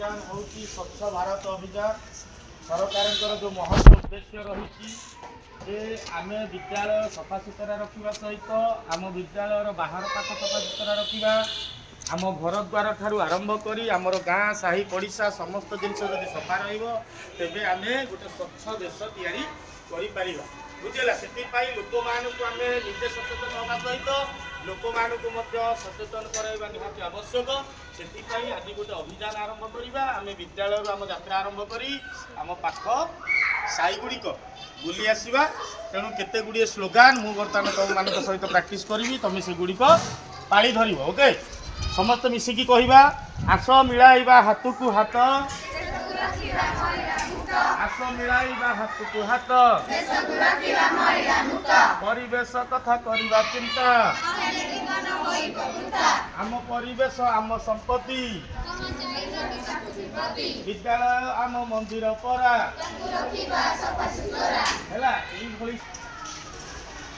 अभियान हूँ स्वच्छ भारत अभियान सरकार जो महत्व उद्देश्य रही आम विद्यालय सफा सुतरा रखा सहित आम विद्यालय बाहर पाख सफा सुतरा रखा आम घर द्वार ठारू आरंभ करी आमर गाँ साही पड़िशा समस्त जिनस जब सफा रेबे आम गोटे स्वच्छ देश तैयारी कर बुझेगा से लोक मानक आम निजे सचेतन होगा सहित लोक मानक सचेतन कराइबा निहाती आवश्यक से आज गोटे अभियान आरंभ करवा आम विद्यालय आम यात्रा आरंभ करी आम पाख साईगुड़िक बुली आसवा तेणु केते गुड़िए स्लोगान मु बर्तमान तुम मान सहित प्राक्ट करी तुम से गुड़िक पाली धर ओके समस्त मिसिकी कहवा आस मिलाइबा हाथ को हाथ आस मिलाइबा हाथ को हाथ परिवेश कथा करवा चिंता आम परिवेश आम संपत्ति विद्यालय आम मंदिर परा है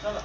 चलो